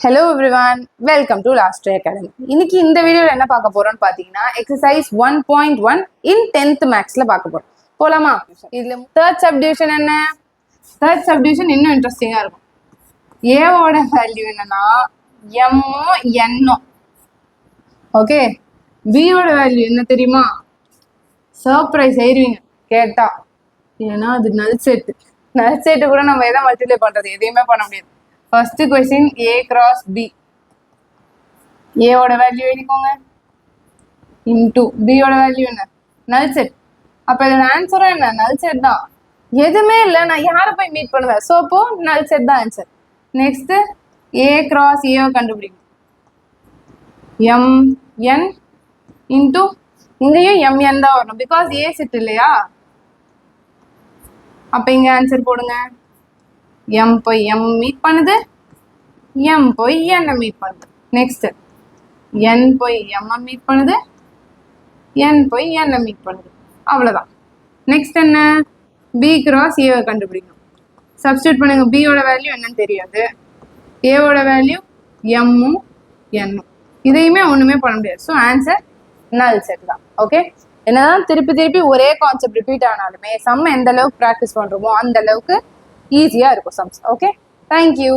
Hello everyone, welcome to Last Day Academy. இன்னைக்கு இந்த வீடியோல என்ன பார்க்க போறோம்னு பாத்தீங்கன்னா exercise 1.1 in 10th mathsல பார்க்க போறோம். போலாமா? இதுல third subdivision என்ன? third subdivision இன்னும் இன்ட்ரெஸ்டிங்கா இருக்கும். a ஓட வேல்யூ என்னன்னா m n. ஓகே. b ஓட வேல்யூ என்ன தெரியுமா? சர்ப்ரைஸ் ஆயிருவீங்க கேட்டா. ஏன்னா அது நல் செட். நல் செட் கூட நம்ம எதை மல்டிப்ளை பண்றது எதையுமே பண்ண முடியாது. First question A cross B. A ஓட வேல்யூ எழுதிக்கோங்க இன்டூ B ஓட வேல்யூ என்ன நல் செட். அப்போ இதோட ஆன்சரும் என்ன நல் செட் தான். எதுவுமே இல்லை நான் யாரை போய் மீட் பண்ணுவேன். ஸோ அப்போ நல் செட் தான் answer. Next A cross A கண்டுபிடிக்கும் MN இன்டூ இங்கேயும் MN தான் வரணும் பிகாஸ் A செட் இல்லையா. அப்போ இங்கே ஆன்சர் போடுங்க. M போய் M மீட் பண்ணுது, M போய் N மீட் பண்ணுது. நெக்ஸ்ட் N போய் M மீட் பண்ணுது, N போய் N மீட் பண்ணுது. அவ்வளோதான். நெக்ஸ்ட் என்ன B கிராஸ் A கண்டுபிடிக்கணும். சப்ஸ்டியூட் பண்ணுங்க. B ஓட வேல்யூ என்னன்னு தெரியாது, A ஓட வேல்யூ M-உம் N-உம். இதையுமே ஒன்றுமே பண்ண முடியாது. ஸோ ஆன்சர் நல் செட் தான். ஓகே. என்னதான் திருப்பி திருப்பி ஒரே கான்செப்ட் ரிப்பீட் ஆனாலுமே சம் எந்த அளவுக்கு ப்ராக்டிஸ் பண்ணுறோமோ அந்த அளவுக்கு ஈஸியாக இருக்கும் சம்ஸ். Okay, thank you.